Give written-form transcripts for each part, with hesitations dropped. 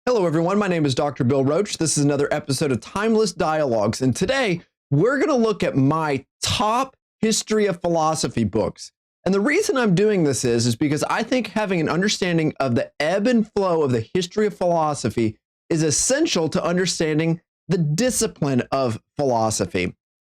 Hello, everyone. My name is Dr. Bill Roach. This is another episode of Timeless Dialogues. And today we're going to look at my top history of philosophy books. And the reason I'm doing this is because I think having an understanding of the ebb and flow of the history of philosophy is essential to understanding the discipline of philosophy.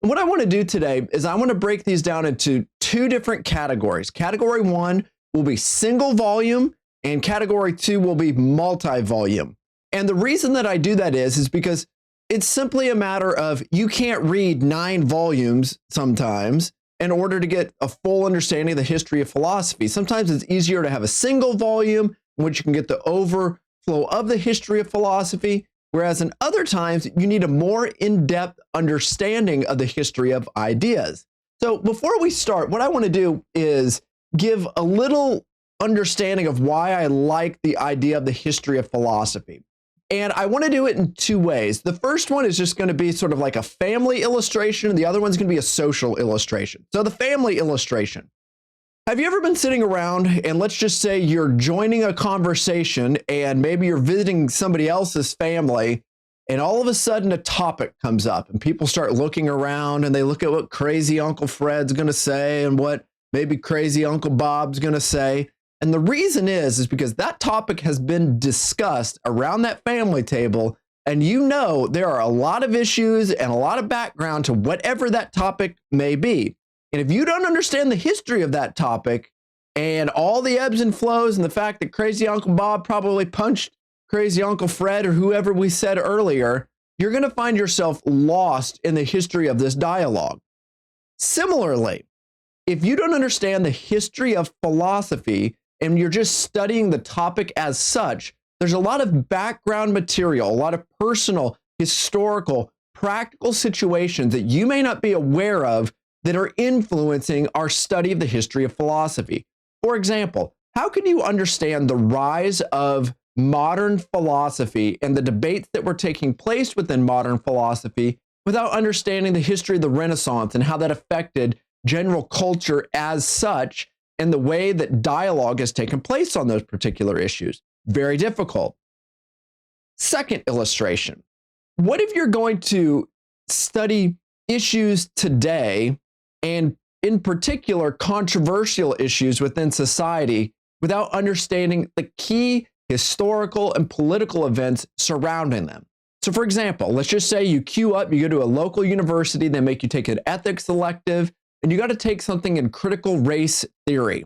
And what I want to do today is I want to break these down into two different categories. Category one will be single volume, and category two will be multi-volume. And the reason that I do that is because it's simply a matter of you can't read 9 volumes sometimes in order to get a full understanding of the history of philosophy. Sometimes it's easier to have a single volume in which you can get the overflow of the history of philosophy, whereas in other times you need a more in-depth understanding of the history of ideas. So before we start, what I want to do is give a little understanding of why I like the idea of the history of philosophy. And I want to do it in two ways. The first one is just going to be sort of like a family illustration, and the other one's going to be a social illustration. So the family illustration. Have you ever been sitting around and let's just say you're joining a conversation and maybe you're visiting somebody else's family and all of a sudden a topic comes up and people start looking around and they look at what crazy Uncle Fred's going to say and what maybe crazy Uncle Bob's going to say. And the reason is because that topic has been discussed around that family table, and you know there are a lot of issues and a lot of background to whatever that topic may be. And if you don't understand the history of that topic and all the ebbs and flows and the fact that crazy Uncle Bob probably punched crazy Uncle Fred or whoever we said earlier, you're going to find yourself lost in the history of this dialogue. Similarly, if you don't understand the history of philosophy, and you're just studying the topic as such, there's a lot of background material, a lot of personal, historical, practical situations that you may not be aware of that are influencing our study of the history of philosophy. For example, how can you understand the rise of modern philosophy and the debates that were taking place within modern philosophy without understanding the history of the Renaissance and how that affected general culture as such, and the way that dialogue has taken place on those particular issues? Very difficult. Second illustration. What if you're going to study issues today, and in particular controversial issues within society, without understanding the key historical and political events surrounding them? So for example, let's just say you queue up, you go to a local university, they make you take an ethics elective, and you got to take something in critical race theory.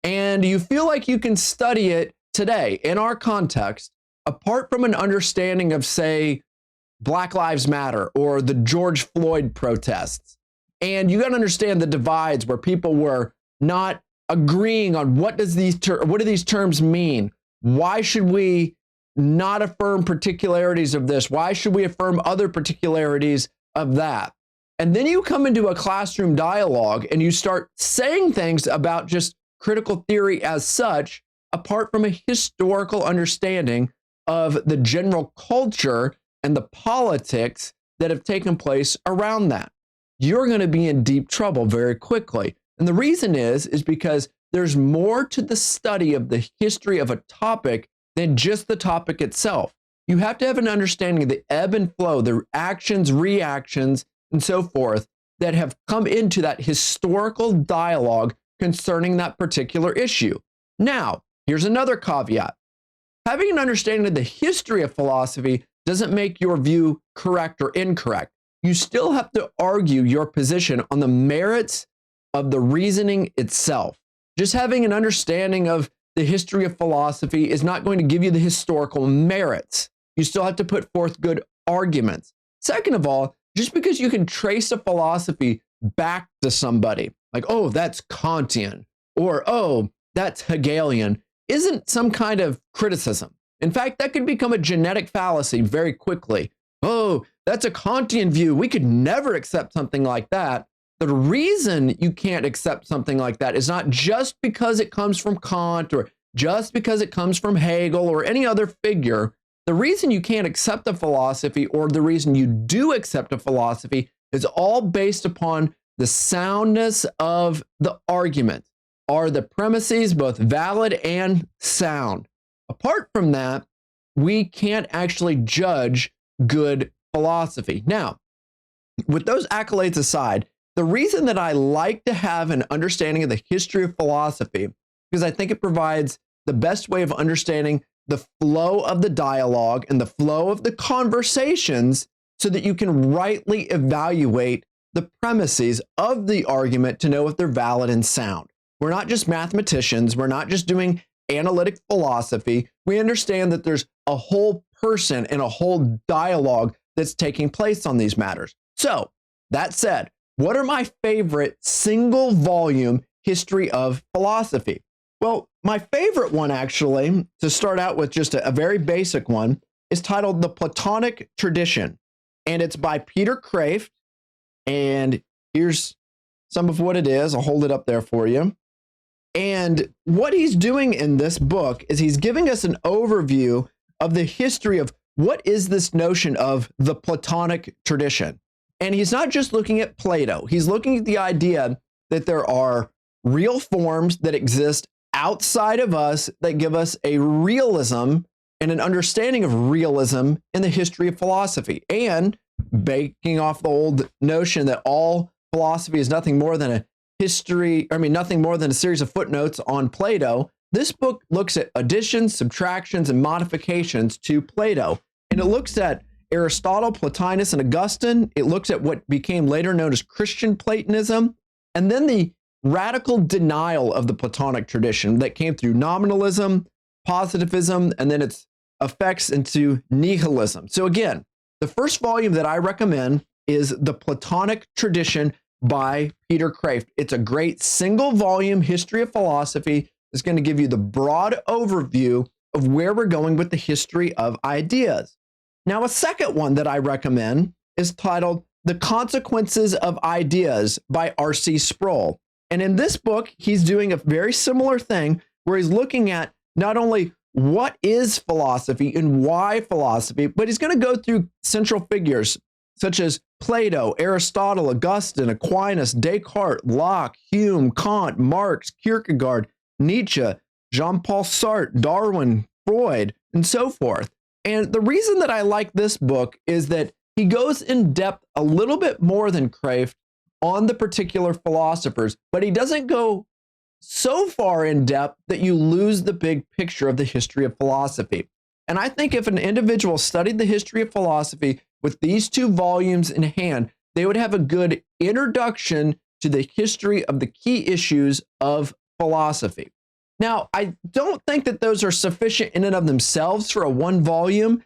And you feel like you can study it today in our context, apart from an understanding of, say, Black Lives Matter or the George Floyd protests. And you got to understand the divides where people were not agreeing on what do these terms mean? Why should we not affirm particularities of this? Why should we affirm other particularities of that? And then you come into a classroom dialogue and you start saying things about just critical theory as such, apart from a historical understanding of the general culture and the politics that have taken place around that. You're going to be in deep trouble very quickly. And the reason is because there's more to the study of the history of a topic than just the topic itself. You have to have an understanding of the ebb and flow, the actions, reactions, and so forth that have come into that historical dialogue concerning that particular issue. Now, here's another caveat. Having an understanding of the history of philosophy doesn't make your view correct or incorrect. You still have to argue your position on the merits of the reasoning itself. Just having an understanding of the history of philosophy is not going to give you the historical merits. You still have to put forth good arguments. Second of all, just because you can trace a philosophy back to somebody, like, oh, that's Kantian, or oh, that's Hegelian, isn't some kind of criticism. In fact, that could become a genetic fallacy very quickly. Oh, that's a Kantian view. We could never accept something like that. The reason you can't accept something like that is not just because it comes from Kant or just because it comes from Hegel or any other figure. The reason you can't accept a philosophy, or the reason you do accept a philosophy, is all based upon the soundness of the argument. Are the premises both valid and sound? Apart from that, we can't actually judge good philosophy. Now, with those accolades aside, the reason that I like to have an understanding of the history of philosophy, because I think it provides the best way of understanding the flow of the dialogue and the flow of the conversations so that you can rightly evaluate the premises of the argument to know if they're valid and sound. We're not just mathematicians. We're not just doing analytic philosophy. We understand that there's a whole person and a whole dialogue that's taking place on these matters. So, that said, what are my favorite single volume history of philosophy? Well, my favorite one, actually, to start out with just a very basic one, is titled The Platonic Tradition. And it's by Peter Kreeft. And here's some of what it is. I'll hold it up there for you. And what he's doing in this book is he's giving us an overview of the history of what is this notion of the Platonic tradition. And he's not just looking at Plato. He's looking at the idea that there are real forms that exist outside of us that give us a realism and an understanding of realism in the history of philosophy. And baking off the old notion that all philosophy is nothing more than a nothing more than a series of footnotes on Plato, this book looks at additions, subtractions, and modifications to Plato. And it looks at Aristotle, Plotinus, and Augustine. It looks at what became later known as Christian Platonism, and then the radical denial of the Platonic tradition that came through nominalism, positivism, and then its effects into nihilism. So again, the first volume that I recommend is The Platonic Tradition by Peter Kreeft. It's a great single volume history of philosophy. It's going to give you the broad overview of where we're going with the history of ideas. Now, a second one that I recommend is titled The Consequences of Ideas by R.C. Sproul. And in this book, he's doing a very similar thing where he's looking at not only what is philosophy and why philosophy, but he's going to go through central figures such as Plato, Aristotle, Augustine, Aquinas, Descartes, Locke, Hume, Kant, Marx, Kierkegaard, Nietzsche, Jean-Paul Sartre, Darwin, Freud, and so forth. And the reason that I like this book is that he goes in depth a little bit more than Kreeft on the particular philosophers, but he doesn't go so far in depth that you lose the big picture of the history of philosophy. And I think if an individual studied the history of philosophy with these two volumes in hand, they would have a good introduction to the history of the key issues of philosophy. Now, I don't think that those are sufficient in and of themselves for a one volume,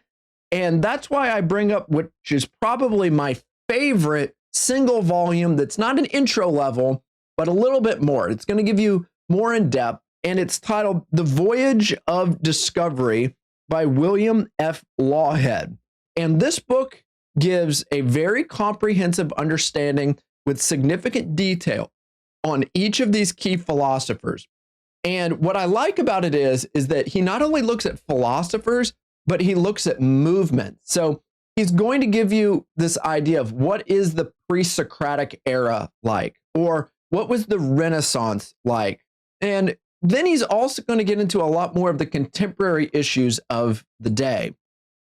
and that's why I bring up which is probably my favorite single volume that's not an intro level, but a little bit more. It's going to give you more in depth, and it's titled The Voyage of Discovery by William F. Lawhead. And this book gives a very comprehensive understanding with significant detail on each of these key philosophers. And what I like about it is that he not only looks at philosophers, but he looks at movement. So he's going to give you this idea of what is the pre-Socratic era like, or what was the Renaissance like? And then he's also going to get into a lot more of the contemporary issues of the day.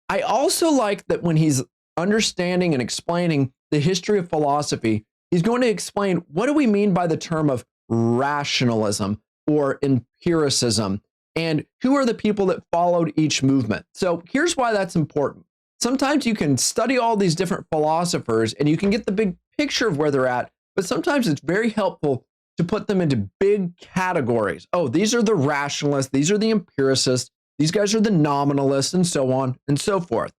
I also like that when he's understanding and explaining the history of philosophy, he's going to explain what do we mean by the term of rationalism or empiricism, and who are the people that followed each movement. So here's why that's important. Sometimes you can study all these different philosophers and you can get the big picture of where they're at, but sometimes it's very helpful to put them into big categories. Oh, these are the rationalists, these are the empiricists, these guys are the nominalists, and so on and so forth.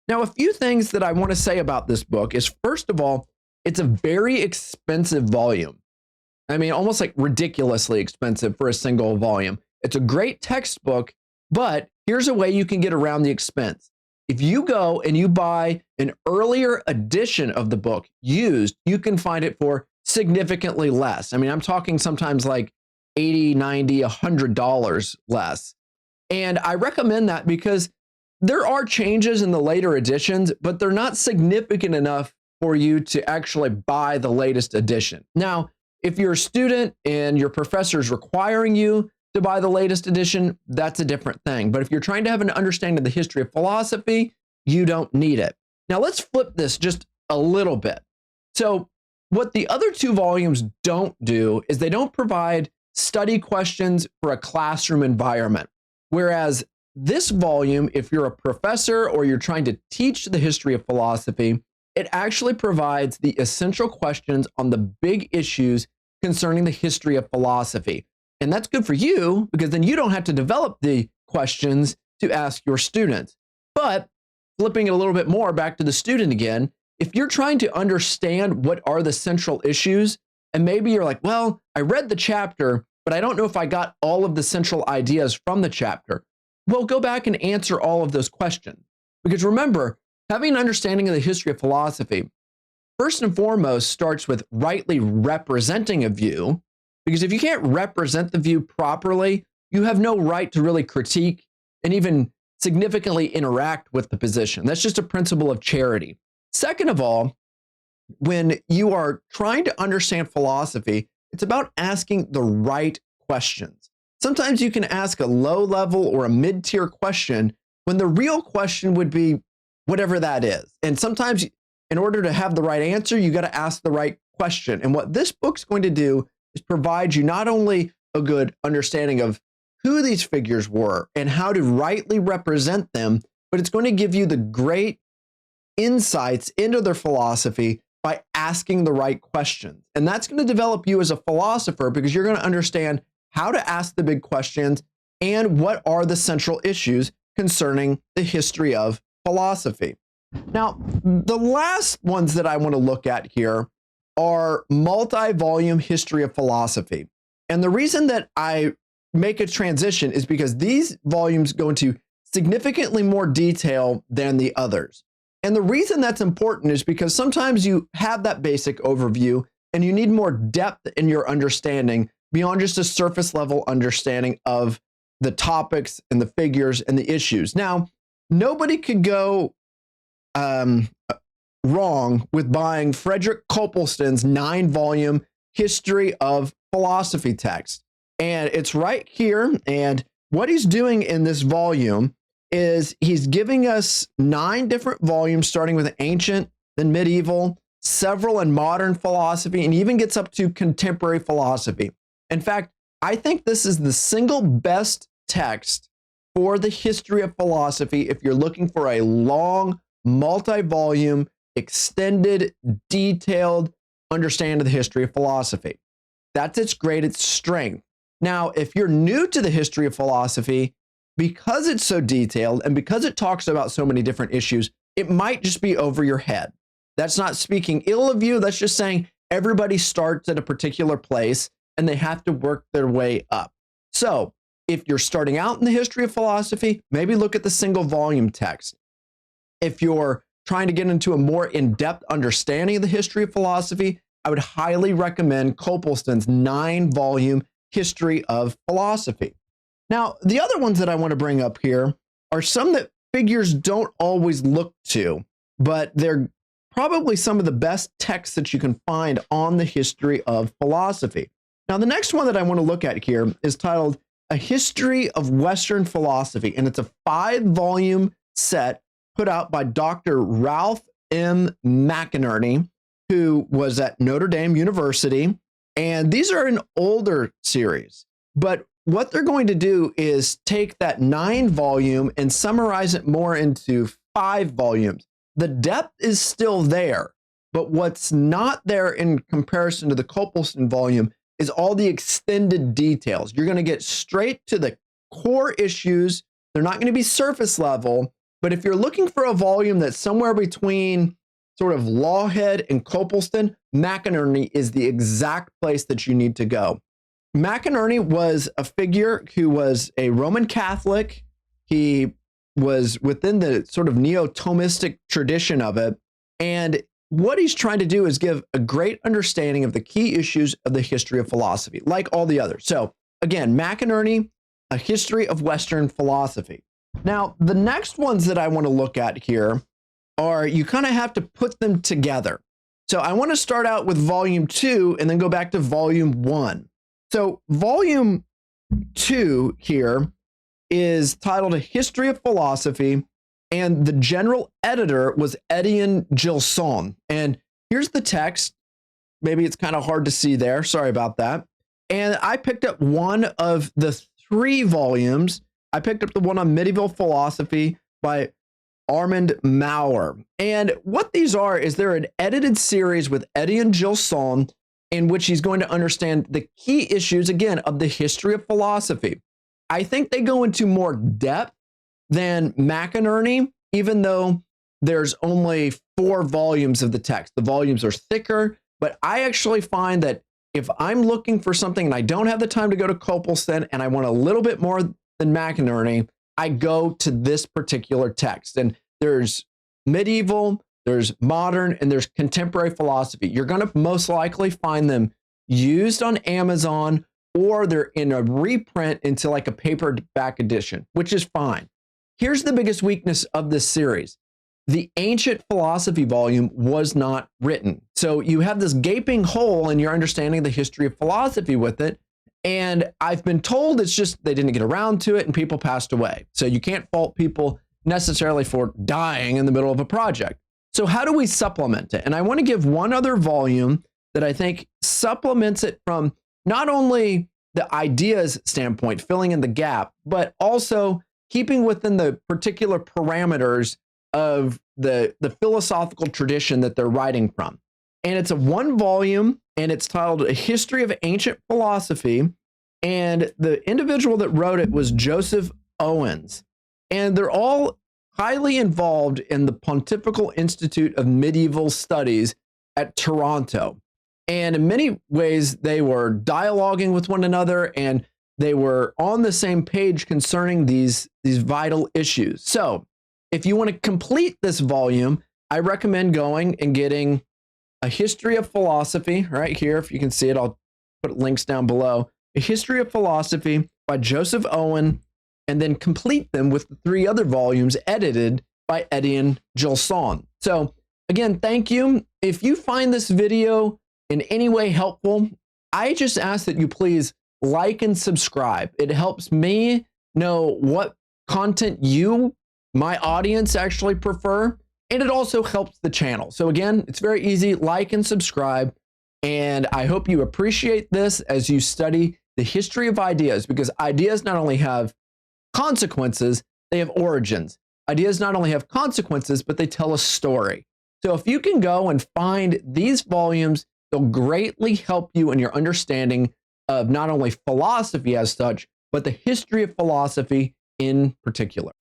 Now, a few things that I want to say about this book is, first of all, it's a very expensive volume. I mean, almost like ridiculously expensive for a single volume. It's a great textbook, but here's a way you can get around the expense. If you go and you buy an earlier edition of the book used, you can find it for significantly less. I mean, I'm talking sometimes like $80, $90, $100 less. And I recommend that because there are changes in the later editions, but they're not significant enough for you to actually buy the latest edition. Now, if you're a student and your professor is requiring you to buy the latest edition, that's a different thing. But if you're trying to have an understanding of the history of philosophy, you don't need it. Now, let's flip this just a little bit. So, what the other two volumes don't do is they don't provide study questions for a classroom environment. Whereas this volume, if you're a professor or you're trying to teach the history of philosophy, it actually provides the essential questions on the big issues concerning the history of philosophy. And that's good for you because then you don't have to develop the questions to ask your students. But flipping it a little bit more back to the student again, if you're trying to understand what are the central issues, and maybe you're like, well, I read the chapter, but I don't know if I got all of the central ideas from the chapter. Well, go back and answer all of those questions. Because remember, having an understanding of the history of philosophy, first and foremost, starts with rightly representing a view. Because if you can't represent the view properly, you have no right to really critique and even significantly interact with the position. That's just a principle of charity. Second of all, when you are trying to understand philosophy, it's about asking the right questions. Sometimes you can ask a low level or a mid-tier question when the real question would be whatever that is. And sometimes in order to have the right answer, you got to ask the right question. And what this book's going to do is provide you not only a good understanding of who these figures were and how to rightly represent them, but it's going to give you the great insights into their philosophy by asking the right questions. And that's going to develop you as a philosopher because you're going to understand how to ask the big questions and what are the central issues concerning the history of philosophy. Now, the last ones that I want to look at here are multi-volume history of philosophy. And the reason that I make a transition is because these volumes go into significantly more detail than the others. And the reason that's important is because sometimes you have that basic overview and you need more depth in your understanding beyond just a surface level understanding of the topics and the figures and the issues. Now, nobody could go wrong with buying Frederick Copleston's 9-volume History of Philosophy text. And it's right here. And what he's doing in this volume is he's giving us 9 different volumes, starting with ancient, then medieval, several in modern philosophy, and even gets up to contemporary philosophy. In fact, I think this is the single best text for the history of philosophy if you're looking for a long, multi-volume, extended, detailed understanding of the history of philosophy. That's its greatest strength. Now, if you're new to the history of philosophy, because it's so detailed and because it talks about so many different issues, it might just be over your head. That's not speaking ill of you. That's just saying everybody starts at a particular place and they have to work their way up. So if you're starting out in the history of philosophy, maybe look at the single volume text. If you're trying to get into a more in-depth understanding of the history of philosophy, I would highly recommend Copleston's 9-volume History of Philosophy. Now, the other ones that I want to bring up here are some that figures don't always look to, but they're probably some of the best texts that you can find on the history of philosophy. Now, the next one that I want to look at here is titled A History of Western Philosophy, and it's a 5-volume set put out by Dr. Ralph M. McInerny, who was at Notre Dame University. And these are an older series, but what they're going to do is take that 9-volume and summarize it more into 5 volumes. The depth is still there, but what's not there in comparison to the Copleston volume is all the extended details. You're going to get straight to the core issues. They're not going to be surface level, but if you're looking for a volume that's somewhere between sort of Lawhead and Copleston, McInerny is the exact place that you need to go. McInerny was a figure who was a Roman Catholic. He was within the sort of neo-Thomistic tradition of it. And what he's trying to do is give a great understanding of the key issues of the history of philosophy, like all the others. So again, McInerny A History of Western Philosophy. Now, the next ones that I want to look at here are, you kind of have to put them together. So I want to start out with volume 2 and then go back to volume 1. So volume 2 here is titled A History of Philosophy, and the general editor was Etienne Gilson. And here's the text. Maybe it's kind of hard to see there. Sorry about that. And I picked up one of the 3 volumes. I picked up the one on medieval philosophy by Armand Maurer. And what these are is they're an edited series with Etienne Gilson, in which he's going to understand the key issues, again, of the history of philosophy. I think they go into more depth than McInerny, even though there's only 4 volumes of the text. The volumes are thicker, but I actually find that if I'm looking for something and I don't have the time to go to Copleston and I want a little bit more than McInerny, I go to this particular text. And there's medieval, there's modern, and there's contemporary philosophy. You're going to most likely find them used on Amazon, or they're in a reprint into like a paperback edition, which is fine. Here's the biggest weakness of this series. The ancient philosophy volume was not written. So you have this gaping hole in your understanding of the history of philosophy with it. And I've been told it's just they didn't get around to it and people passed away. So you can't fault people necessarily for dying in the middle of a project. So how do we supplement it? And I want to give one other volume that I think supplements it from not only the ideas standpoint, filling in the gap, but also keeping within the particular parameters of the philosophical tradition that they're writing from. And it's a 1 volume, and it's titled A History of Ancient Philosophy. And the individual that wrote it was Joseph Owens. And they're all highly involved in the Pontifical Institute of Medieval Studies at Toronto. And in many ways, they were dialoguing with one another, and they were on the same page concerning these vital issues. So if you want to complete this volume, I recommend going and getting A History of Philosophy right here. If you can see it, I'll put links down below. A History of Philosophy by Joseph Owen, and then complete them with the 3 other volumes edited by Etienne Gilson. So again, thank you. If you find this video in any way helpful, I just ask that you please like and subscribe. It helps me know what content you, my audience, actually prefer, and it also helps the channel. So again, it's very easy. Like and subscribe, and I hope you appreciate this as you study the history of ideas, because ideas not only have consequences, they have origins. Ideas not only have consequences, but they tell a story. So if you can go and find these volumes, they'll greatly help you in your understanding of not only philosophy as such, but the history of philosophy in particular.